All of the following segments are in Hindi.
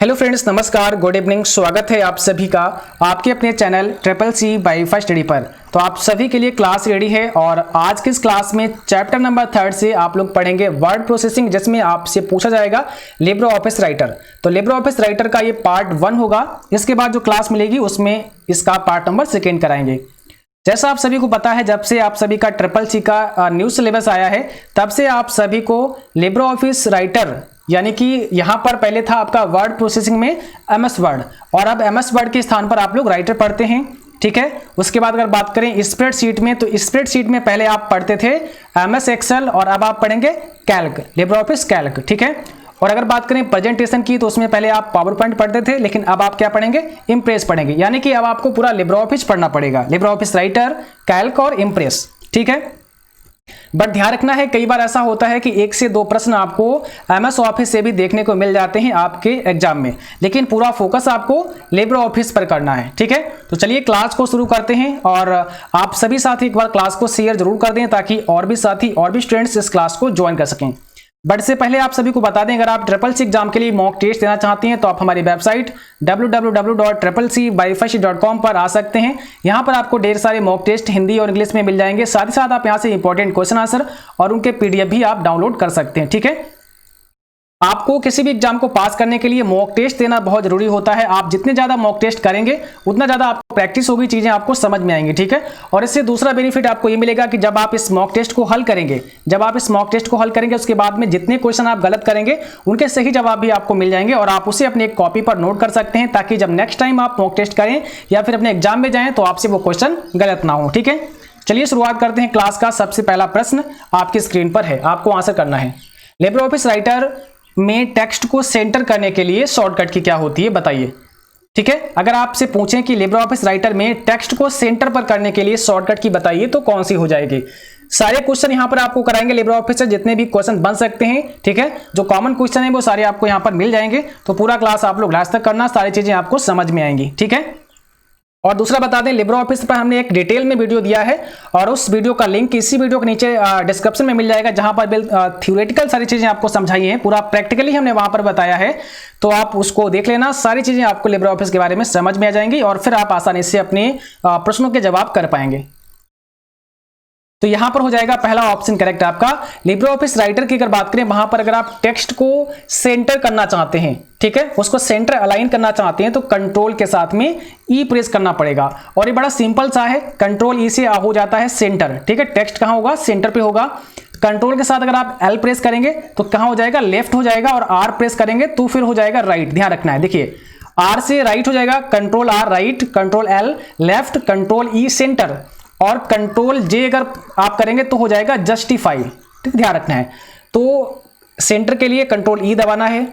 हेलो फ्रेंड्स, नमस्कार, गुड इवनिंग। स्वागत है आप सभी का आपके अपने channel triple C WiFi study पर। तो आप सभी के लिए क्लास रेडी है और आज की इस क्लास में चैप्टर नंबर 3 से आप लोग पढ़ेंगे वर्ड प्रोसेसिंग, जिसमें आपसे पूछा जाएगा लिब्रे ऑफिस राइटर। तो लिब्रे ऑफिस राइटर का ये पार्ट 1 होगा। इसके बाद जो क्लास मिलेगी उसमें इसका पार्ट नंबर 2 कराएंगे। जैसा आप सभी को पता है, जब से आप सभी का ट्रिपल सी का न्यू सिलेबस आया है तब से आप सभी को लिब्रे ऑफिस राइटर यानी कि यहां पर पहले था आपका वर्ड प्रोसेसिंग में एमएस वर्ड, और अब एमएस वर्ड के स्थान पर आप लोग राइटर पढ़ते हैं। ठीक है। उसके बाद अगर बात करें स्प्रेडशीट में, तो स्प्रेडशीट में पहले आप पढ़ते थे एमएस एक्सेल और अब आप पढ़ेंगे कैल्क, लिब्रे ऑफिस कैल्क। ठीक है। और अगर बात करें प्रेजेंटेशन की, तो उसमें पहले आप पावर पॉइंट पढ़ते थे, लेकिन अब आप क्या पढ़ेंगे, इम्प्रेस पढ़ेंगे। यानी कि अब आपको पूरा लिब्रे ऑफिस पढ़ना पड़ेगा, लिब्रे ऑफिस राइटर, कैल्क और इम्प्रेस। ठीक है। बट ध्यान रखना है, कई बार ऐसा होता है कि 1 से 2 प्रश्न आपको एमएस ऑफिस से भी देखने को मिल जाते हैं आपके एग्जाम में, लेकिन पूरा फोकस आपको लिब्रे ऑफिस पर करना है। ठीक है। तो चलिए क्लास को शुरू करते हैं और आप सभी साथी एक बार क्लास को शेयर जरूर कर दें ताकि और भी साथी और भी स्टूडेंट्स इस क्लास को ज्वाइन कर सकें। बट इससे पहले आप सभी को बता दें, अगर आप ट्रिपल सी एग्जाम के लिए मॉक टेस्ट देना चाहते हैं तो आप हमारी वेबसाइट www.triplec-wifi.com पर आ सकते हैं। यहां पर आपको ढेर सारे मॉक टेस्ट हिंदी और इंग्लिश में मिल जाएंगे। साथ ही साथ आप यहां से इंपॉर्टेंट क्वेश्चन आंसर और उनके पीडीएफ भी आप डाउनलोड कर सकते हैं। ठीक है। आपको किसी भी एग्जाम को पास करने के लिए मॉक टेस्ट देना बहुत जरूरी होता है। आप जितने ज्यादा मॉक टेस्ट करेंगे उतना ज्यादा आपको प्रैक्टिस होगी, चीजें आपको समझ में आएंगी। ठीक है। और इससे दूसरा बेनिफिट आपको ये मिलेगा कि जब आप इस मॉक टेस्ट को हल करेंगे, उसके बाद में जितने क्वेश्चन आप गलत करेंगे उनके सही जवाब भी आपको मिल जाएंगे और आप उसे अपने एक कॉपी पर नोट कर सकते हैं, ताकि जब नेक्स्ट टाइम आप मॉक टेस्ट करें या फिर अपने एग्जाम में जाएं तो आपसे वो क्वेश्चन गलत ना हो। ठीक है। चलिए शुरुआत करते हैं क्लास का। सबसे पहला प्रश्न आपकी स्क्रीन पर है, आपको आंसर करना है। लिब्रे ऑफिस राइटर में टेक्स्ट को सेंटर करने के लिए शॉर्टकट की क्या होती है, बताइए। ठीक है। अगर आपसे पूछें कि लिब्रे ऑफिस राइटर में टेक्स्ट को सेंटर पर करने के लिए शॉर्टकट की बताइए, तो कौन सी हो जाएगी। सारे क्वेश्चन यहां पर आपको कराएंगे लिब्रे ऑफिस से, जितने भी क्वेश्चन बन सकते हैं। ठीक है। जो कॉमन क्वेश्चन है वो सारे आपको यहां पर मिल जाएंगे। तो पूरा क्लास आप लोग लास्ट तक करना, सारी चीजें आपको समझ में आएंगी। ठीक है। और दूसरा बता दें, लिब्रे ऑफिस पर हमने एक डिटेल में वीडियो दिया है और उस वीडियो का लिंक इसी वीडियो के नीचे डिस्क्रिप्शन में मिल जाएगा, जहां पर थ्योरेटिकल सारी चीजें आपको समझाई हैं, पूरा प्रैक्टिकली हमने वहां पर बताया है। तो आप उसको देख लेना, सारी चीजें आपको लिब्रे ऑफिस के बारे में समझ में आ जाएंगी और फिर आप आसानी से अपने प्रश्नों के जवाब कर पाएंगे। तो यहां पर हो जाएगा पहला ऑप्शन करेक्ट आपका। लिब्रे ऑफिस राइटर की अगर बात करें, वहां पर अगर आप टेक्स्ट को सेंटर करना चाहते हैं, ठीक है, उसको सेंटर अलाइन करना चाहते हैं, तो कंट्रोल के साथ में ई प्रेस करना पड़ेगा। और ये बड़ा सिंपल सा है, कंट्रोल ई से हो जाता है सेंटर। ठीक है। टेक्स्ट कहां होगा, सेंटर पे होगा। कंट्रोल के साथ अगर आप एल प्रेस करेंगे तो कहां हो जाएगा, लेफ्ट हो जाएगा, और आर प्रेस करेंगे तो फिर हो जाएगा राइट। ध्यान रखना है, देखिए आर से राइट हो जाएगा, control R right, control L left, control E centre, और कंट्रोल जे अगर आप करेंगे तो हो जाएगा जस्टिफाई। ठीक, ध्यान रखना है। तो सेंटर के लिए कंट्रोल ई दबाना है,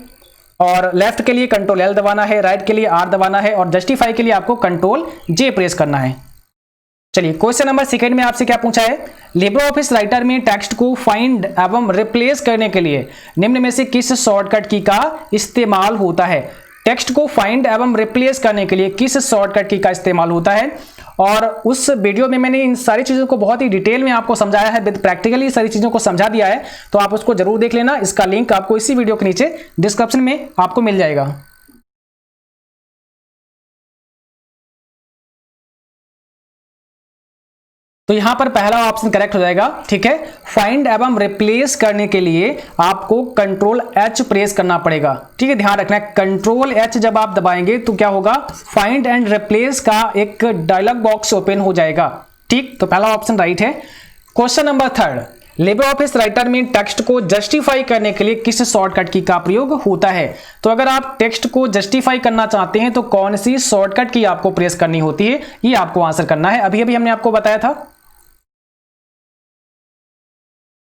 और लेफ्ट के लिए कंट्रोल एल दबाना है, राइट के लिए आर दबाना है, और जस्टिफाई के लिए आपको कंट्रोल जे प्रेस करना है। चलिए क्वेश्चन नंबर 2 में आपसे क्या पूछा है, लिब्रे ऑफिस राइटर में टेक्स्ट को फाइंड एवं रिप्लेस करने के लिए निम्न में से किस शॉर्टकट की का इस्तेमाल होता है। टेक्स्ट को फाइंड एवं रिप्लेस करने के लिए किस शॉर्टकट की का इस्तेमाल होता है। और उस वीडियो में मैंने इन सारी चीजों को बहुत ही डिटेल में आपको समझाया है, विद प्रैक्टिकली सारी चीजों को समझा दिया है, तो आप उसको जरूर देख लेना। इसका लिंक आपको इसी वीडियो के नीचे डिस्क्रिप्शन में आपको मिल जाएगा। तो यहां पर पहला ऑप्शन करेक्ट हो जाएगा। ठीक है। फाइंड एवं रिप्लेस करने के लिए आपको कंट्रोल एच प्रेस करना पड़ेगा। ठीक है। ध्यान रखना है, कंट्रोल एच जब आप दबाएंगे तो क्या होगा, फाइंड एंड रिप्लेस का एक डायलॉग बॉक्स ओपन हो जाएगा। ठीक। तो पहला ऑप्शन राइट है। Question number 3, Libre office writer में टेक्स्ट को जस्टिफाई करने के लिए किस शॉर्टकट की का प्रयोग होता है। तो अगर आप टेक्स्ट को जस्टिफाई करना चाहते हैं तो कौन सी शॉर्टकट की आपको प्रेस करनी होती है, ये आपको आंसर करना है। अभी अभी हमने आपको बताया था।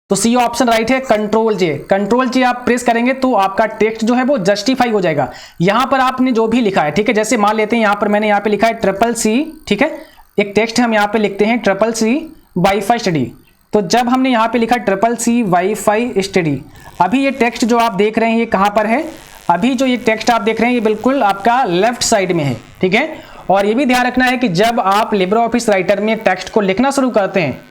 तो सी ऑप्शन राइट है, कंट्रोल जे। कंट्रोल जे आप प्रेस करेंगे तो आपका टेक्स्ट जो है वो जस्टिफाई हो जाएगा। यहां पर आपने जो भी लिखा है, ठीक है, जैसे मान लेते हैं यहां पर मैंने यहां पे लिखा है ट्रिपल सी। ठीक है। एक टेक्स्ट हम यहां पे लिखते हैं ट्रिपल सी वाईफाई स्टडी। तो जब हमने यहां पे लिखा ट्रिपल सी वाईफाई स्टडी, अभी ये टेक्स्ट जो आप देख रहे हैं ये कहां पर है, अभी जो ये टेक्स्ट आप देख रहे हैं ये बिल्कुल आपका लेफ्ट साइड में है। ठीक है। और ये भी ध्यान रखना है कि जब आप लिब्रे ऑफिस राइटर में टेक्स्ट को लिखना शुरू करते हैं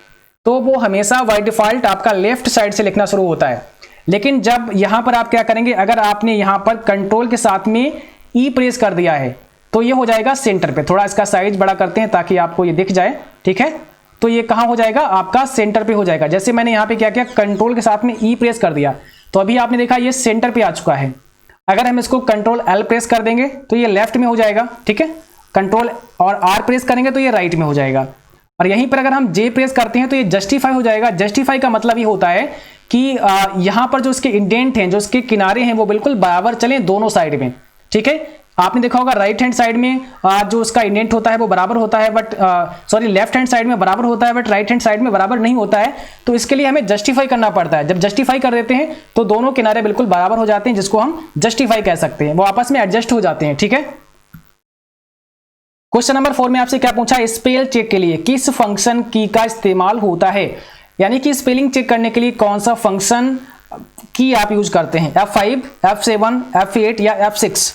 तो वो हमेशा बाय डिफॉल्ट आपका लेफ्ट साइड से लिखना शुरू होता है। लेकिन जब यहां पर आप क्या करेंगे, अगर आपने यहां पर कंट्रोल के साथ में ई प्रेस कर दिया है तो ये हो जाएगा सेंटर पे। थोड़ा इसका साइज बड़ा करते हैं ताकि आपको ये दिख जाए, ठीक है। तो ये कहां हो जाएगा, आपका सेंटर पे हो जाएगा। जैसे मैंने यहां पे क्या किया, कंट्रोल के साथ में ई प्रेस कर दिया तो अभी आपने देखा ये सेंटर पे आ चुका है। अगर हम इसको कंट्रोल एल प्रेस कर देंगे तो ये लेफ्ट में हो जाएगा, ठीक है। कंट्रोल और आर प्रेस करेंगे तो ये राइट में हो जाएगा। और यहीं पर अगर हम जे प्रेस करते हैं तो ये जस्टिफाई हो जाएगा। जस्टिफाई का मतलब ये होता है कि यहां पर जो इसके इंडेंट हैं, जो इसके किनारे हैं, वो बिल्कुल बराबर चलें दोनों साइड में, ठीक है। आपने देखा होगा राइट हैंड साइड में जो उसका इंडेंट होता है वो बराबर होता है, but sorry left hand side में बराबर होता है बट राइट हैंड साइड में बराबर नहीं होता है। तो इसके लिए हमें जस्टिफाई करना पड़ता है। जब जस्टिफाई कर देते हैं तो दोनों किनारे बिल्कुल बराबर हो जाते हैं, जिसको हम जस्टिफाई कह सकते हैं, वो आपस में एडजस्ट हो जाते हैं, ठीक है। क्वेश्चन नंबर 4 में आपसे क्या पूछा, स्पेल चेक के लिए किस फंक्शन की का इस्तेमाल होता है, यानी कि स्पेलिंग चेक करने के लिए कौन सा फंक्शन की आप यूज करते हैं, F5, F7, F8 या F6।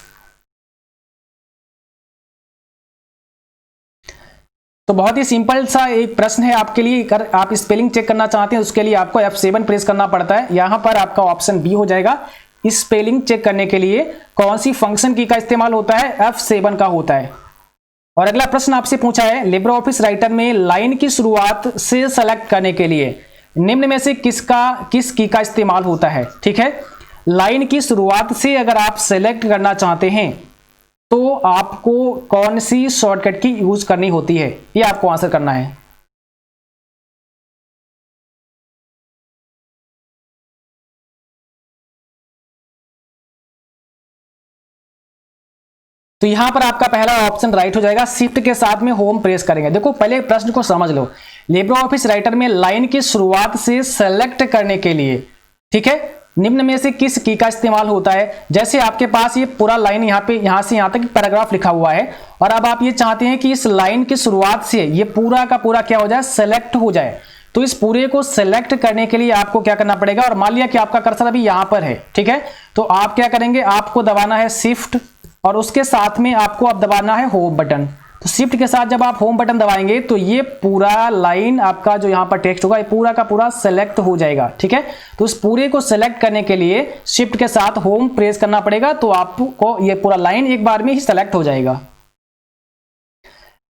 तो बहुत ही सिंपल सा एक प्रश्न है आपके लिए। अगर आप स्पेलिंग चेक करना चाहते हैं उसके लिए आपको F7 प्रेस करना पड़ता है। यहां पर आपका ऑप्शन बी हो जाएगा। स्पेलिंग चेक करने के लिए कौन सी फंक्शन की का इस्तेमाल होता है, F7 का होता है। और अगला प्रश्न आपसे पूछा है, लिब्रे ऑफिस राइटर में लाइन की शुरुआत से सेलेक्ट करने के लिए निम्न में से किस की का इस्तेमाल होता है, ठीक है। लाइन की शुरुआत से अगर आप सेलेक्ट करना चाहते हैं तो आपको कौन सी शॉर्टकट की यूज करनी होती है, ये आपको आंसर करना है। तो यहां पर आपका पहला ऑप्शन राइट हो जाएगा, शिफ्ट के साथ में होम प्रेस करेंगे। देखो पहले प्रश्न को समझ लो, लिब्रे ऑफिस राइटर में लाइन की शुरुआत से सेलेक्ट करने के लिए, ठीक है, निम्न में से किस की का इस्तेमाल होता है। जैसे आपके पास ये पूरा लाइन यहां से यहां तक पैराग्राफ लिखा हुआ है और अब आप ये चाहते हैं कि इस लाइन की शुरुआत से ये पूरा का पूरा क्या हो जाए, सेलेक्ट हो जाए। तो इस पूरे को सेलेक्ट करने के लिए आपको क्या करना पड़ेगा, और मान लिया कि आपका कर्सर अभी यहां पर है, ठीक है, तो आप क्या करेंगे, आपको दबाना है शिफ्ट और उसके साथ में आपको अब दबाना है होम बटन। तो शिफ्ट के साथ जब आप होम बटन दबाएंगे तो ये पूरा लाइन आपका जो यहां पर टेक्स्ट होगा ये पूरा का पूरा सेलेक्ट हो जाएगा, ठीक है। तो उस पूरे को सेलेक्ट करने के लिए शिफ्ट के साथ होम प्रेस करना पड़ेगा, तो आपको ये पूरा लाइन एक बार में ही सेलेक्ट हो जाएगा।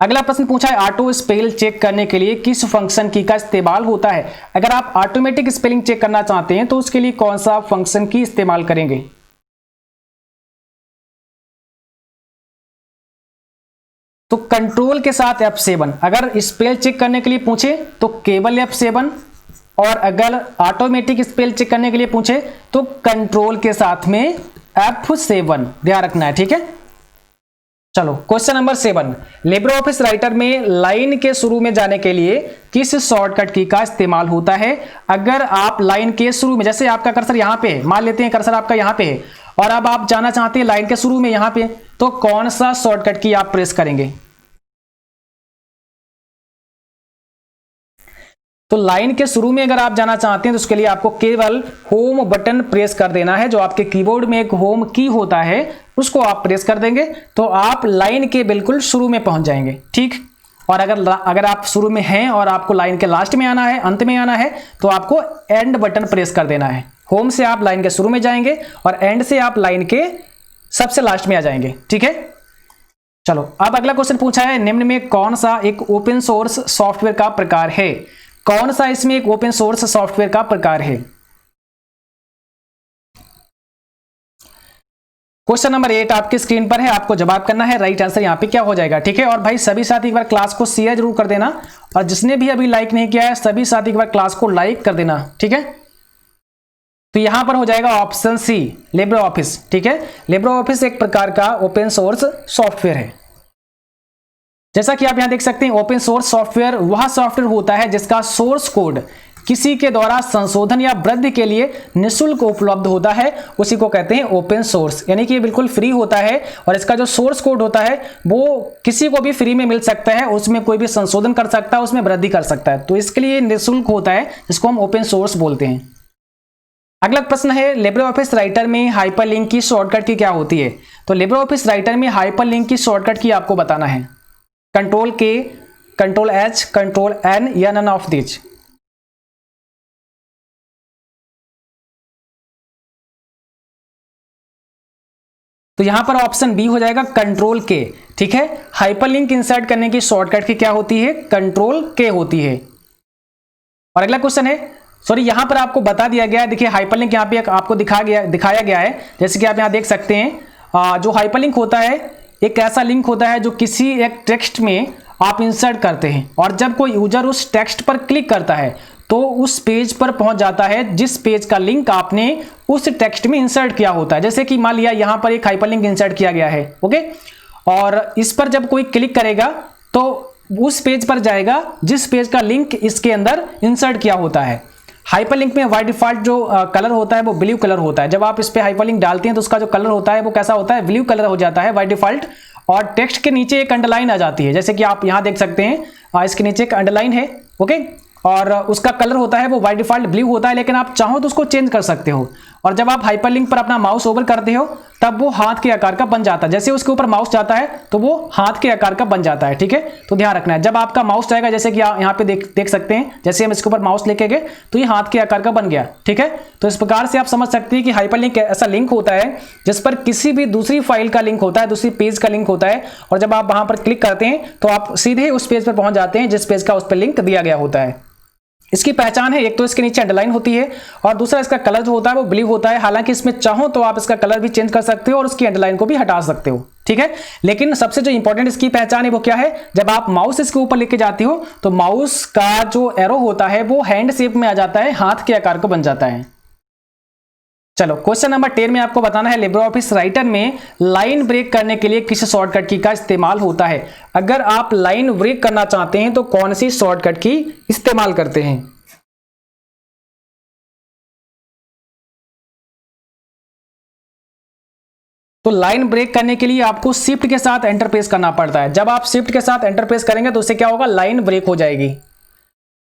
अगला प्रश्न पूछा है, ऑटो स्पेल चेक करने के लिए किस फंक्शन की का इस्तेमाल होता है। अगर आप ऑटोमेटिक स्पेलिंग चेक करना चाहते हैं तो उसके लिए कौन सा फंक्शन की इस्तेमाल करेंगे। तो कंट्रोल के साथ F7, अगर स्पेल चेक करने के लिए पूछे तो केवल F7, और अगर ऑटोमेटिक स्पेल चेक करने के लिए पूछे तो कंट्रोल के साथ में F7, ध्यान रखना है, ठीक है। चलो question number 7, Libre office writer में लाइन के शुरू में जाने के लिए किस शॉर्टकट की का इस्तेमाल होता है। अगर आप लाइन के शुरू में, जैसे आपका कर्सर यहां पे है, मान लेते हैं कर्सर आपका यहां पे है और अब आप जाना चाहते हैं लाइन के शुरू में यहां पे, तो कौन सा शॉर्टकट की आप प्रेस करेंगे। तो लाइन के शुरू में अगर आप जाना चाहते हैं तो उसके लिए आपको केवल होम बटन प्रेस कर देना है। जो आपके कीबोर्ड में एक होम की होता है उसको आप प्रेस कर देंगे तो आप लाइन के बिल्कुल शुरू में पहुंच जाएंगे, ठीक। और अगर आप शुरू में हैं और आपको लाइन के लास्ट में आना है, अंत में आना है, तो आपको एंड बटन प्रेस कर देना है। होम से आप लाइन के शुरू में जाएंगे और एंड से आप लाइन के सबसे लास्ट में आ जाएंगे, ठीक है। चलो अब अगला क्वेश्चन पूछा है, निम्न में कौन सा एक ओपन सोर्स सॉफ्टवेयर का प्रकार है। कौन सा इसमें एक ओपन सोर्स सॉफ्टवेयर का प्रकार है। क्वेश्चन नंबर 8 आपकी स्क्रीन पर है, आपको जवाब करना है। राइट आंसर यहां पे क्या हो जाएगा, ठीक है। और भाई सभी साथी एक बार क्लास को शेयर जरूर कर देना, और जिसने भी अभी लाइक नहीं किया है सभी साथी एक बार क्लास को लाइक कर देना, ठीक है। तो यहां पर हो जाएगा ऑप्शन सी, लिब्रे ऑफिस, ठीक है। लिब्रे ऑफिस एक प्रकार का ओपन सोर्स सॉफ्टवेयर है। जैसा कि आप यहां देख सकते हैं, ओपन सोर्स सॉफ्टवेयर वह सॉफ्टवेयर होता है जिसका सोर्स कोड किसी के द्वारा संशोधन या वृद्धि के लिए निःशुल्क उपलब्ध होता है, उसी को कहते हैं ओपन सोर्स। यानी कि ये बिल्कुल फ्री होता है और इसका जो सोर्स कोड होता है वो किसी को भी फ्री में मिल सकता है, उसमें कोई भी संशोधन कर सकता है, उसमें वृद्धि कर सकता है, तो इसके लिए निःशुल्क होता है, जिसको हम ओपन सोर्स बोलते हैं। अगला प्रश्न है, लिब्रे ऑफिस राइटर में हाइपरलिंक की शॉर्टकट की क्या होती है। तो लिब्रे ऑफिस राइटर में हाइपरलिंक की शॉर्टकट की आपको बताना है। Control K, control H, control N या नन ऑफ दिस। तो यहां पर ऑप्शन बी हो जाएगा कंट्रोल के। ठीक है, हाइपरलिंक इंसर्ट करने की शॉर्टकट की क्या होती है, कंट्रोल के होती है। और अगला क्वेश्चन है, सॉरी यहां पर आपको बता दिया गया है, देखिए हाइपरलिंक यहां पे आपको दिखाया गया है, जैसे कि आप यहां देख सकते हैं। जो हाइपरलिंक होता है एक ऐसा लिंक होता है जो किसी एक टेक्स्ट में आप इंसर्ट करते हैं और जब कोई यूजर उस टेक्स्ट पर क्लिक करता है तो उस पेज पर पहुंच जाता है जिस पेज का लिंक आपने उस टेक्स्ट में इंसर्ट किया होता है। जैसे कि मान लिया यहां पर एक हाइपरलिंक इंसर्ट किया गया है, ओके, और इस पर जब कोई क्लिक करेगा तो उस पेज पर जाएगा जिस पेज का लिंक इसके अंदर इंसर्ट किया होता है। हाइपरलिंक में बाय डिफॉल्ट जो कलर होता है वो ब्लू कलर होता है। जब आप इस पे हाइपरलिंक डालते हैं तो उसका जो कलर होता है वो कैसा होता है, ब्लू कलर हो जाता है बाय डिफॉल्ट। और टेक्स्ट के नीचे एक अंडरलाइन आ जाती है, जैसे कि आप यहां देख सकते हैं, इसके नीचे एक अंडरलाइन है, ओके, और उसका कलर होता है वो बाय डिफॉल्ट ब्लू होता है, लेकिन आप चाहो तो उसको चेंज कर सकते हो। और जब आप हाइपरलिंक पर अपना माउस ओवर करते हो तब वो हाथ के आकार का बन जाता है। जैसे उसके ऊपर माउस जाता है तो वो हाथ के आकार का बन जाता है। ठीक है, तो ध्यान रखना है, जब आपका माउस जाएगा, जैसे कि यहाँ पे देख सकते हैं, जैसे हम इसके ऊपर माउस लेके गए तो ये हाथ के आकार का बन गया। ठीक है, तो इस प्रकार से आप समझ सकते हैं कि हाइपरलिंक ऐसा लिंक होता है जिस पर किसी भी दूसरी फाइल का लिंक होता है, दूसरी पेज का लिंक होता है, और जब आप वहां पर क्लिक करते हैं तो आप सीधे उस पेज पर पहुंच जाते हैं जिस पेज का उस पर लिंक दिया गया होता है। इसकी पहचान है, एक तो इसके नीचे अंडरलाइन होती है और दूसरा इसका कलर जो होता है वो ब्लू होता है। हालांकि इसमें चाहो तो आप इसका कलर भी चेंज कर सकते हो और उसकी अंडरलाइन को भी हटा सकते हो। ठीक है, लेकिन सबसे जो इंपॉर्टेंट इसकी पहचान है वो क्या है, जब आप माउस इसके ऊपर लेके जाते हो तो माउस का जो एरो होता है वो हैंड शेप में आ जाता है, हाथ के आकार को बन जाता है। चलो क्वेश्चन नंबर 10 में आपको बताना है लिब्रे ऑफिस राइटर में लाइन ब्रेक करने के लिए किस शॉर्टकट की का इस्तेमाल होता है। अगर आप लाइन ब्रेक करना चाहते हैं तो कौन सी शॉर्टकट की इस्तेमाल करते हैं। तो लाइन ब्रेक करने के लिए आपको शिफ्ट के साथ एंटर प्रेस करना पड़ता है। जब आप शिफ्ट के साथ एंटर प्रेस करेंगे तो उससे क्या होगा, लाइन ब्रेक हो जाएगी।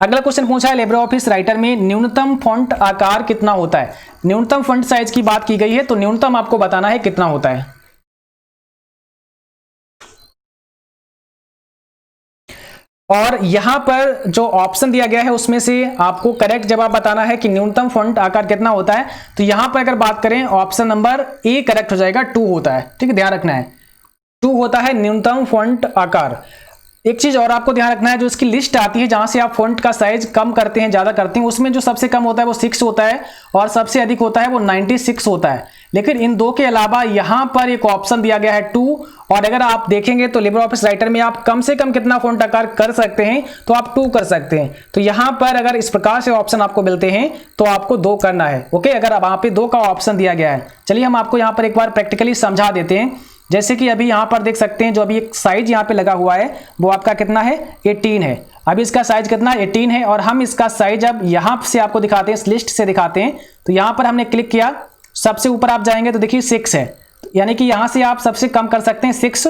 अगला क्वेश्चन पूछा है लिब्रे ऑफिस राइटर में न्यूनतम फॉन्ट आकार कितना होता है। न्यूनतम फॉन्ट साइज की बात की गई है तो न्यूनतम आपको बताना है कितना होता है। और यहां पर जो ऑप्शन दिया गया है उसमें से आपको करेक्ट जवाब बताना है कि न्यूनतम फॉन्ट आकार कितना होता है। तो यहां पर अगर बात करें ऑप्शन नंबर ए करेक्ट हो जाएगा, 2 होता है। ठीक है, ध्यान रखना है 2 होता है न्यूनतम फॉन्ट आकार। एक चीज और आपको ध्यान रखना है, जो इसकी लिस्ट आती है जहां से आप फॉन्ट का साइज कम करते हैं ज्यादा करते हैं, उसमें जो सबसे कम होता है वो 6 होता है और सबसे अधिक होता है वो 96 होता है। लेकिन इन दो के अलावा यहां पर एक ऑप्शन दिया गया है 2, और अगर आप देखेंगे तो लिब्रे ऑफिस राइटर में आप कम से कम कितना फॉन्ट आकार कर सकते हैं, तो आप 2 कर सकते हैं। तो यहां पर अगर इस प्रकार से ऑप्शन आपको मिलते हैं तो आपको 2 करना है। ओके, अगर वहां पे 2 का ऑप्शन दिया गया है, चलिए हम आपको यहां पर एक बार प्रैक्टिकली समझा देते हैं। जैसे कि अभी यहां पर देख सकते हैं जो अभी एक साइज यहां पे लगा हुआ है वो आपका कितना है, 18 है। अभी इसका साइज कितना 18 है और हम इसका साइज अब यहां से आपको दिखाते हैं, इस लिस्ट से दिखाते हैं। तो यहां पर हमने क्लिक किया, सबसे ऊपर आप जाएंगे तो देखिए 6 है, यानी कि यहां से आप सबसे कम कर सकते हैं 6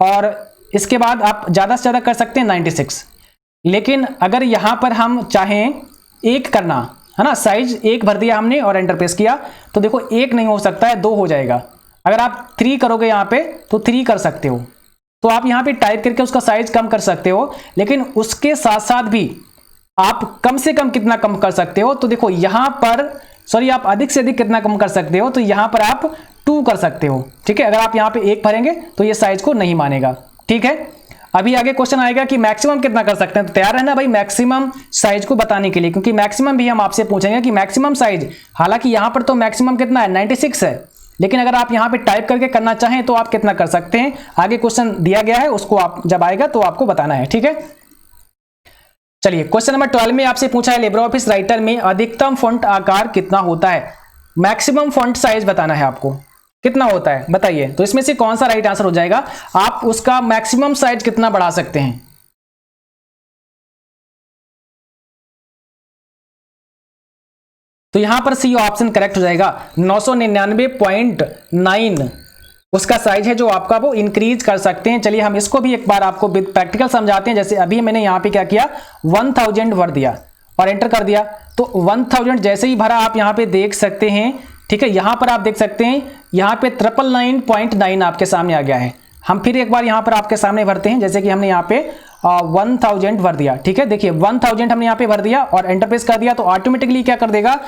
और इसके बाद आप ज्यादा से ज्यादा कर सकते हैं 96। लेकिन अगर यहां पर हम चाहें 1 करना है ना, साइज 1 भर दिया हमने और एंटर प्रेस किया, तो देखो 1 नहीं हो सकता है, 2 हो जाएगा। अगर आप 3 करोगे यहां पे तो 3 कर सकते हो, तो आप यहां पे टाइप करके उसका साइज कम कर सकते हो। लेकिन उसके साथ साथ भी आप कम से कम कितना कम कर सकते हो, तो देखो यहां पर आप अधिक से अधिक कितना कम कर सकते हो, तो यहां पर आप 2 कर सकते हो। ठीक है, अगर आप यहां पे 1 भरेंगे तो ये साइज को नहीं मानेगा। ठीक है, अभी आगे क्वेश्चन आएगा कि मैक्सिमम कितना कर सकते हैं, तो तैयार रहना भाई मैक्सिमम साइज को बताने के लिए, क्योंकि मैक्सिमम भी हम आपसे पूछेंगे कि मैक्सिमम साइज। हालांकि यहां पर तो मैक्सिमम कितना है, 96 है, लेकिन अगर आप यहां पे टाइप करके करना चाहें तो आप कितना कर सकते हैं, आगे क्वेश्चन दिया गया है, उसको आप जब आएगा तो आपको बताना है। ठीक है, चलिए क्वेश्चन नंबर 12 में आपसे पूछा है लिब्रे ऑफिस राइटर में अधिकतम फॉन्ट आकार कितना होता है। मैक्सिमम फॉन्ट साइज बताना है आपको, कितना होता है बताइए। तो इसमें से कौन सा राइट आंसर हो जाएगा, आप उसका मैक्सिमम साइज कितना बढ़ा सकते हैं। तो यहां पर सी ऑप्शन करेक्ट हो जाएगा, 999.9 उसका साइज है जो आपका वो इंक्रीज कर सकते हैं। चलिए हम इसको भी एक बार आपको प्रैक्टिकल समझाते हैं। जैसे अभी मैंने यहां पे क्या किया, 1000 भर दिया और एंटर कर दिया, तो 1000 जैसे ही भरा आप यहां पे देख सकते हैं। ठीक है, यहां पर आप देख सकते हैं यहां पे 999.9 आपके सामने आ गया है। हम फिर एक बार यहां पर आपके सामने भरते हैं, जैसे कि हमने यहां पे 1000 भर दिया। ठीक है, देखिए 1000 हमने यहां पे भर दिया और एंटर प्रेस कर दिया, तो ऑटोमेटिकली क्या कर देगा,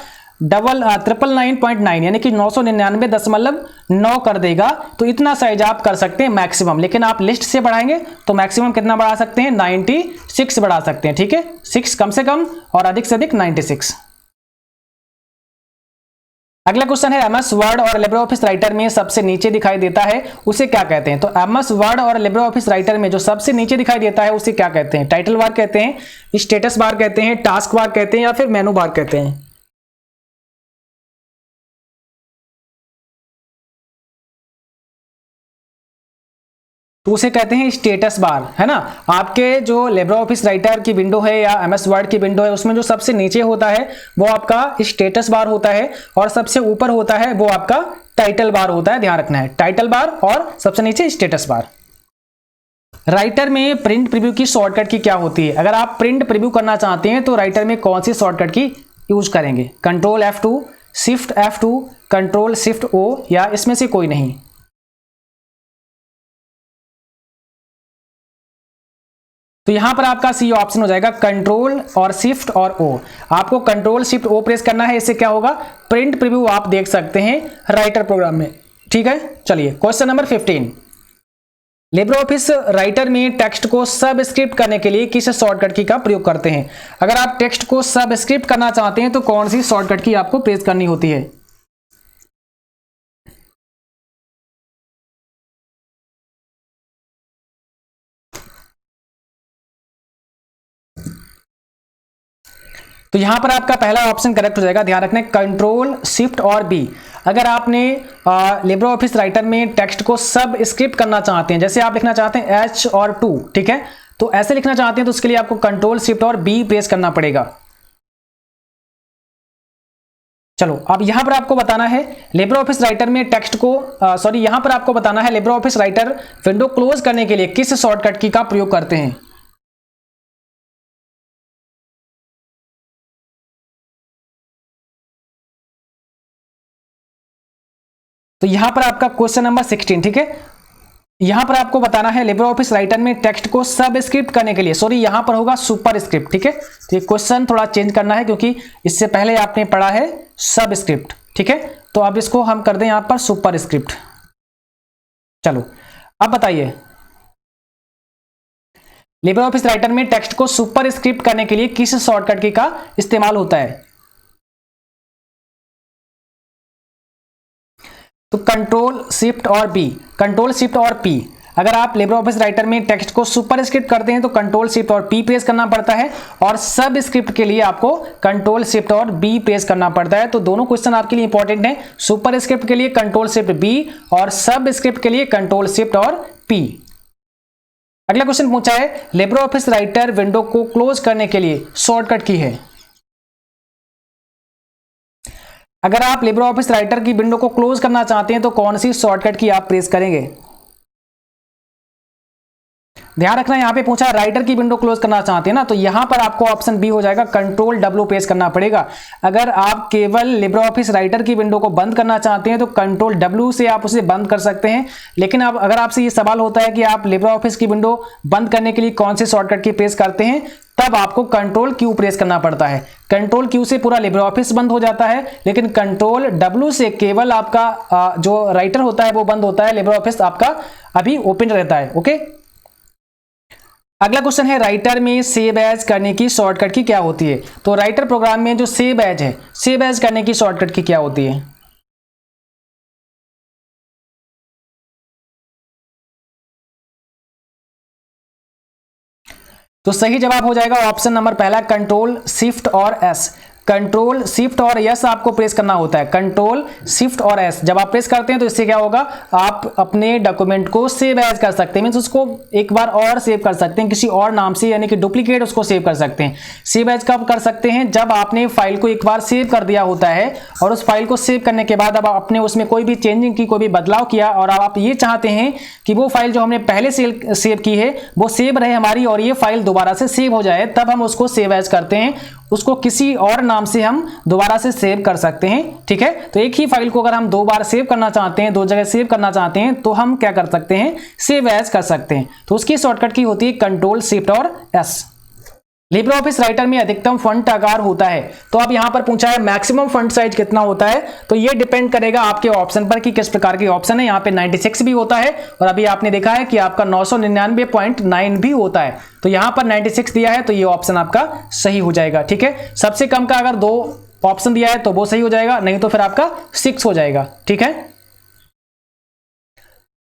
999.9 यानी कि 999.9 कर देगा, तो इतना साइज आप कर सकते हैं मैक्सिमम। लेकिन आप लिस्ट से बढ़ाएंगे तो मैक्सिमम कितना बढ़ा सकते हैं, 96 बढ़ा सकते हैं। ठीक है, 6 कम से कम और अधिक से अधिक 96। अगला क्वेश्चन है, एमएस वर्ड और लिब्रे ऑफिस राइटर में सबसे नीचे दिखाई देता है उसे क्या कहते हैं। तो एमएस वर्ड और लिब्रे ऑफिस राइटर में जो सबसे नीचे दिखाई देता है उसे क्या कहते हैं, टाइटल बार कहते हैं, स्टेटस बार कहते हैं, टास्क बार कहते हैं, या फिर मेनू बार कहते हैं। तो उसे कहते हैं स्टेटस बार, है ना। आपके जो लिब्रे ऑफिस राइटर की विंडो है या एमएस वर्ड की विंडो है उसमें जो सबसे नीचे होता है वो आपका स्टेटस बार होता है, और सबसे ऊपर होता है वो आपका टाइटल बार होता है। ध्यान रखना है, टाइटल बार और सबसे नीचे स्टेटस बार। राइटर में प्रिंट प्रीव्यू की शॉर्टकट की क्या होती है। अगर आप प्रिंट प्रीव्यू करना चाहते हैं तो राइटर में कौन सी शॉर्टकट की यूज करेंगे, control F2, shift F2, control shift O, या इसमें से कोई नहीं। तो यहां पर आपका सी ऑप्शन हो जाएगा, कंट्रोल और शिफ्ट और O। आपको कंट्रोल शिफ्ट O प्रेस करना है, इससे क्या होगा, प्रिंट प्रीव्यू आप देख सकते हैं राइटर प्रोग्राम में। ठीक है, चलिए question number 15, Libre office writer में टेक्स्ट को सबस्क्रिप्ट करने के लिए किस शॉर्टकट की का प्रयोग करते हैं। अगर आप टेक्स्ट को सबस्क्रिप्ट करना चाहते हैं तो कौन सी शॉर्टकट की आपको प्रेस करनी होती है। तो यहां पर आपका पहला ऑप्शन करेक्ट हो जाएगा। ध्यान रखना, कंट्रोल शिफ्ट और बी। अगर आपने लिब्रे ऑफिस राइटर में टेक्स्ट को सबस्क्रिप्ट करना चाहते हैं, जैसे आप लिखना चाहते हैं H और 2, ठीक है, तो ऐसे लिखना चाहते हैं तो उसके लिए आपको कंट्रोल शिफ्ट और बी प्रेस करना पड़ेगा। चलो अब यहां पर आपको बताना है लिब्रे ऑफिस राइटर में टेक्स्ट को यहां पर आपको बताना है Libre office writer window close करने के लिए किस शॉर्टकट की का प्रयोग करते हैं। तो यहां पर आपका क्वेश्चन नंबर 16, ठीक है, यहां पर आपको बताना है लिब्रे ऑफिस राइटर में टेक्स्ट को सबस्क्रिप्ट करने के लिए, यहां पर होगा सुपरस्क्रिप्ट। ठीक है, तो ये क्वेश्चन थोड़ा चेंज करना है क्योंकि इससे पहले आपने पढ़ा है सबस्क्रिप्ट। ठीक है, तो अब इसको हम कर दें यहां पर सुपरस्क्रिप्ट। चलो अब बताइए, लिब्रे ऑफिस राइटर में टेक्स्ट को सुपरस्क्रिप्ट करने के लिए किस शॉर्टकट की का इस्तेमाल होता है। तो कंट्रोल शिफ्ट और बी, कंट्रोल शिफ्ट और पी। अगर आप लिब्रे ऑफिस राइटर में टेक्स्ट को सुपरस्क्रिप्ट करते हैं तो कंट्रोल शिफ्ट और पी प्रेस करना पड़ता है, और सब स्क्रिप्ट के लिए आपको कंट्रोल शिफ्ट और बी प्रेस करना पड़ता है। तो दोनों क्वेश्चन आपके लिए इंपॉर्टेंट हैं, सुपर स्क्रिप्ट के लिए कंट्रोल शिफ्ट बी और सब स्क्रिप्ट के लिए कंट्रोल शिफ्ट और पी। अगला क्वेश्चन पूछा है, लिब्रे ऑफिस राइटर विंडो को क्लोज करने के लिए शॉर्टकट की है। अगर आप लिब्रे ऑफिस राइटर की विंडो को क्लोज करना चाहते हैं तो कौन सी शॉर्टकट की आप प्रेस करेंगे। ध्यान रखना, यहां पे पूछा राइटर की विंडो क्लोज करना चाहते हैं ना, तो यहां पर आपको ऑप्शन बी हो जाएगा, कंट्रोल W प्रेस करना पड़ेगा। अगर आप केवल लिब्रे ऑफिस राइटर की विंडो को बंद करना चाहते हैं तो कंट्रोल W से आप उसे बंद कर सकते हैं। लेकिन अब अगर आपसे ये सवाल होता है कि आप लिब्रे ऑफिस की विंडो बंद करने के लिए कौन से शॉर्टकट की प्रेस करते हैं, तब आपको कंट्रोल Q प्रेस करना पड़ता है। कंट्रोल Q से पूरा लिब्रे ऑफिस बंद हो जाता है, लेकिन कंट्रोल W से केवल आपका जो राइटर होता है वो बंद होता है, लिब्रे ऑफिस आपका अभी ओपन रहता है। ओके, अगला क्वेश्चन है, राइटर में सेव एज करने की शॉर्टकट की क्या होती है। तो राइटर प्रोग्राम में जो सेव एज है, सेव एज करने की शॉर्टकट की क्या होती है। तो सही जवाब हो जाएगा ऑप्शन नंबर पहला, कंट्रोल शिफ्ट और S। कंट्रोल शिफ्ट और S आपको प्रेस करना होता है, कंट्रोल शिफ्ट और S जब आप प्रेस करते हैं तो इससे क्या होगा, आप अपने डॉक्यूमेंट को सेव एज कर सकते हैं, मींस उसको एक बार और सेव कर सकते हैं किसी और नाम से, यानी कि डुप्लीकेट उसको सेव कर सकते हैं। सेव एज कब कर सकते हैं, जब आपने फाइल को एक बार सेव कर दिया होता है और उस फाइल को सेव करने के बाद अब आपने उसमें कोई भी चेंजिंग की, कोई भी बदलाव किया, और अब आप ये चाहते हैं कि वो फाइल जो हमने पहले सेव की है वो सेव रहे हमारी और ये फाइल दोबारा से सेव हो जाए, तब हम उसको सेव एज करते हैं। उसको किसी और नाम से हम दोबारा से सेव कर सकते हैं। ठीक है, तो एक ही फाइल को अगर हम दो बार सेव करना चाहते हैं, दो जगह सेव करना चाहते हैं, तो हम क्या कर सकते हैं, सेव एज कर सकते हैं। तो उसकी शॉर्टकट की होती है कंट्रोल शिफ्ट और S। लिब्रे ऑफिस राइटर में अधिकतम फॉन्ट आकार होता है। तो अब यहां पर पूछा है मैक्सिमम फॉन्ट साइज कितना होता है, तो ये डिपेंड करेगा आपके ऑप्शन पर कि किस प्रकार की ऑप्शन है। यहाँ पे 96 भी होता है और अभी आपने देखा है कि आपका 999.9 भी होता है। तो यहां पर 96 दिया है तो ये ऑप्शन आपका सही हो जाएगा। ठीक है, सबसे कम का अगर 2 ऑप्शन दिया है तो वो सही हो जाएगा, नहीं तो फिर आपका 6 हो जाएगा। ठीक है,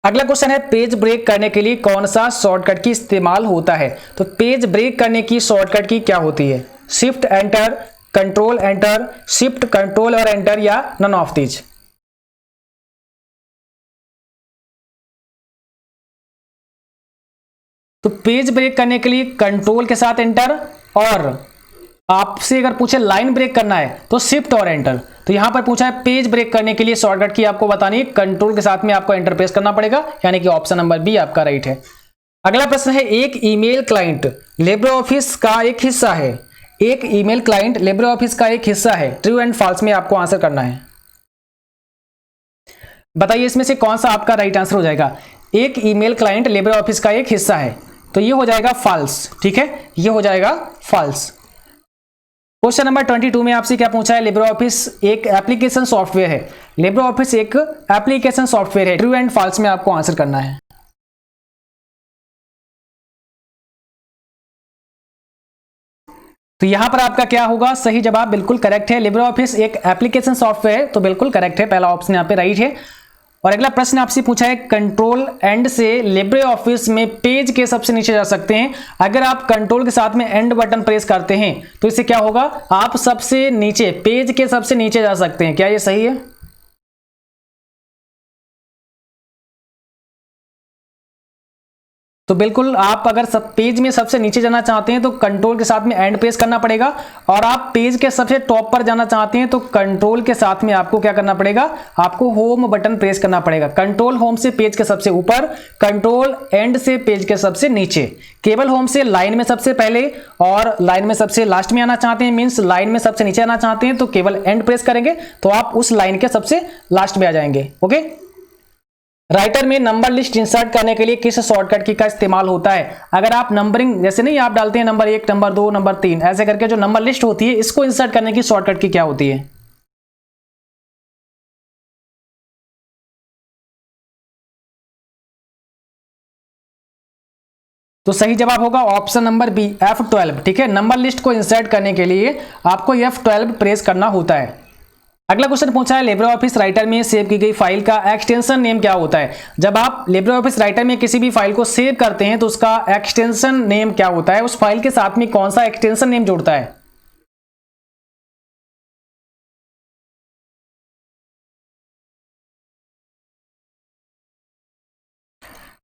अगला क्वेश्चन है पेज ब्रेक करने के लिए कौन सा शॉर्टकट की इस्तेमाल होता है। तो पेज ब्रेक करने की शॉर्टकट की क्या होती है? Shift enter, control enter, shift control और एंटर, या नन ऑफ दीज। तो पेज ब्रेक करने के लिए कंट्रोल के साथ एंटर, और आपसे अगर पूछे लाइन ब्रेक करना है तो शिफ्ट और एंटर। तो यहां पर पूछा है पेज ब्रेक करने के लिए शॉर्टकट की आपको बतानी है, कंट्रोल के साथ में आपको एंटर प्रेस करना पड़ेगा, यानी कि ऑप्शन नंबर बी आपका राइट है। अगला प्रश्न है एक ईमेल क्लाइंट लिब्रे ऑफिस का एक हिस्सा है। एक ईमेल क्लाइंट लिब्रे ऑफिस का एक हिस्सा है, ट्रू एंड फॉल्स में आपको आंसर करना है। बताइए इसमें से कौन सा आपका राइट आंसर हो जाएगा। एक ईमेल क्लाइंट लिब्रे ऑफिस का एक हिस्सा है, तो ये हो जाएगा फॉल्स। ठीक है, ये हो जाएगा फॉल्स। क्वेश्चन नंबर 22 में आपसे क्या पूछा है, लिब्रे ऑफिस एक एप्लीकेशन सॉफ्टवेयर है। लिब्रे ऑफिस एक एप्लीकेशन सॉफ्टवेयर है, ट्रू एंड फॉल्स में आपको आंसर करना है। तो यहां पर आपका क्या होगा, सही जवाब बिल्कुल करेक्ट है। लिब्रे ऑफिस एक एप्लीकेशन सॉफ्टवेयर है, तो बिल्कुल करेक्ट है, पहला ऑप्शन यहां पे राइट है। और अगला प्रश्न आपसे पूछा है कंट्रोल एंड से लिब्रे ऑफिस में पेज के सबसे नीचे जा सकते हैं। अगर आप कंट्रोल के साथ में एंड बटन प्रेस करते हैं तो इससे क्या होगा, आप सबसे नीचे पेज के सबसे नीचे जा सकते हैं। क्या ये सही है? तो बिल्कुल, आप अगर सब पेज में सबसे नीचे जाना चाहते हैं तो कंट्रोल के साथ में एंड प्रेस करना पड़ेगा, और आप पेज के सबसे टॉप पर जाना चाहते हैं तो कंट्रोल के साथ में आपको क्या करना पड़ेगा, आपको होम बटन प्रेस करना पड़ेगा। कंट्रोल होम से पेज के सबसे ऊपर, कंट्रोल एंड से पेज के सबसे नीचे। केवल होम से लाइन में सबसे पहले और लाइन में सबसे लास्ट में आना चाहते हैं, मीन्स लाइन में सबसे नीचे आना चाहते हैं तो केवल एंड प्रेस करेंगे तो आप उस लाइन के सबसे लास्ट में आ जाएंगे। ओके, राइटर में नंबर लिस्ट इंसर्ट करने के लिए किस शॉर्टकट की का इस्तेमाल होता है। अगर आप नंबरिंग जैसे नहीं आप डालते हैं नंबर 1, नंबर 2, नंबर 3 ऐसे करके जो नंबर लिस्ट होती है, इसको इंसर्ट करने की शॉर्टकट की क्या होती है? तो सही जवाब होगा ऑप्शन नंबर बी, F12। ठीक है, नंबर लिस्ट को इंसर्ट करने के लिए आपको F12 प्रेस करना होता है। अगला क्वेश्चन पूछा है लिब्रे ऑफिस राइटर में सेव की गई फाइल का एक्सटेंशन नेम क्या होता है। जब आप लिब्रे ऑफिस राइटर में किसी भी फाइल को सेव करते हैं तो उसका एक्सटेंशन नेम क्या होता है, उस फाइल के साथ में कौन सा एक्सटेंशन नेम जुड़ता है?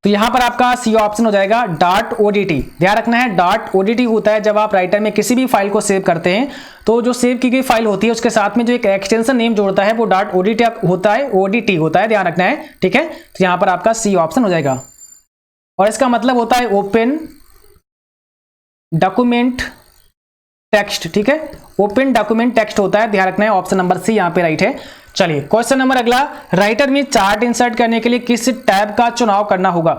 तो यहां पर आपका सी ऑप्शन हो जाएगा .odt। ध्यान रखना है .odt होता है जब आप राइटर में किसी भी फाइल को सेव करते हैं तो जो सेव की गई फाइल होती है उसके साथ में जो एक एक्सटेंशन नेम जोड़ता है वो .odt होता है, odt होता है, ध्यान रखना है। ठीक है, तो यहां पर आपका सी ऑप्शन हो जाएगा, और इसका मतलब होता है ओपन डॉक्यूमेंट टेक्स्ट। ठीक है, ओपन डॉक्यूमेंट टेक्स्ट होता है, ध्यान रखना है, ऑप्शन नंबर सी यहां पे राइट है। चलिए क्वेश्चन नंबर अगला, राइटर में चार्ट इंसर्ट करने के लिए किस टैब का चुनाव करना होगा।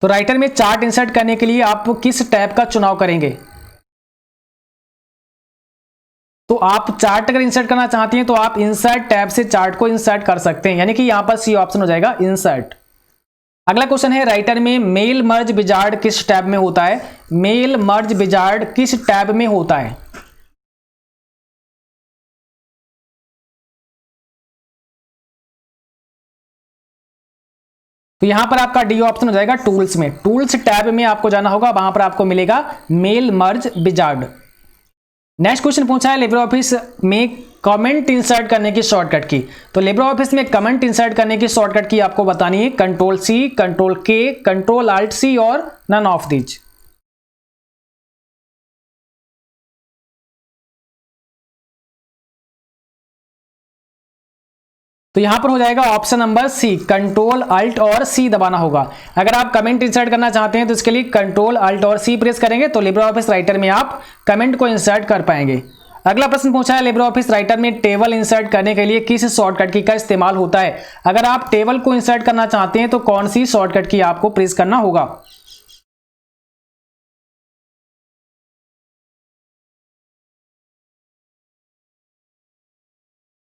तो राइटर में चार्ट इंसर्ट करने के लिए आप किस टैब का चुनाव करेंगे? तो आप चार्ट अगर इंसर्ट करना चाहते हैं तो आप इंसर्ट टैब से चार्ट को इंसर्ट कर सकते हैं, यानी कि यहां पर सी ऑप्शन हो जाएगा इंसर्ट। अगला क्वेश्चन है राइटर में मेल मर्ज विजार्ड किस टैब में होता है। मेल मर्ज विजार्ड किस टैब में होता है? तो यहां पर आपका डी ऑप्शन हो जाएगा टूल्स में। टूल्स टैब में आपको जाना होगा, वहां पर आपको मिलेगा mail merge wizard. Next question पूछा है लिब्रे ऑफिस में कमेंट इंसर्ट करने की शॉर्टकट की। तो लिब्रे ऑफिस में कमेंट इंसर्ट करने की शॉर्टकट की आपको बतानी है control C, control K, control alt C और नन ऑफ दीज। तो यहां पर हो जाएगा option number C, control alt और सी दबाना होगा। अगर आप कमेंट इंसर्ट करना चाहते हैं तो इसके लिए कंट्रोल अल्ट और सी प्रेस करेंगे तो लिब्रे ऑफिस राइटर में आप कमेंट को इंसर्ट कर पाएंगे। अगला प्रश्न पूछा है लिब्रे ऑफिस राइटर में टेबल इंसर्ट करने के लिए किस शॉर्टकट की का इस्तेमाल होता है। अगर आप टेबल को इंसर्ट करना चाहते हैं तो कौन सी शॉर्टकट की आपको प्रेस करना होगा।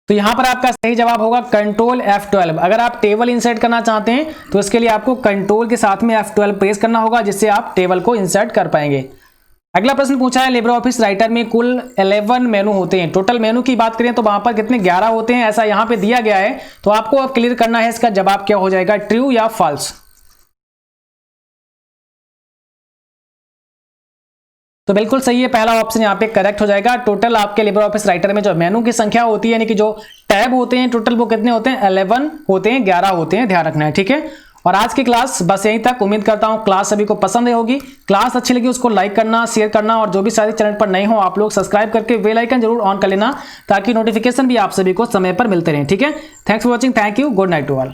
तो यहां पर आपका सही जवाब होगा कंट्रोल F12। अगर आप टेबल इंसर्ट करना चाहते हैं तो इसके लिए आपको कंट्रोल के साथ में F12 प्रेस करना होगा, जिससे आप टेबल को इंसर्ट कर पाएंगे। अगला प्रश्न पूछा है लिब्रे ऑफिस राइटर में कुल 11 मेनू होते हैं। टोटल मेनू की बात करें तो वहां पर कितने 11 होते हैं, ऐसा यहां पे दिया गया है। तो आपको अब क्लियर करना है इसका जवाब क्या हो जाएगा, ट्रू या फॉल्स। तो बिल्कुल सही है, पहला ऑप्शन यहाँ पे करेक्ट हो जाएगा। टोटल आपके लिब्रे ऑफिस राइटर में जो मेनू की संख्या होती है, यानी कि जो टैब होते हैं, टोटल वो कितने होते हैं, 11 होते हैं, 11 होते हैं, ध्यान रखना है, ठीक है। और आज की क्लास बस यहीं तक। उम्मीद करता हूं क्लास सभी को पसंद होगी। क्लास अच्छी लगी उसको लाइक करना, शेयर करना, और जो भी सारे चैनल पर नए हो आप लोग सब्सक्राइब करके बेल आइकन जरूर ऑन कर लेना, ताकि नोटिफिकेशन भी आप सभी को समय पर मिलते रहे, ठीक है। Thanks for watching, thank you, good night to all.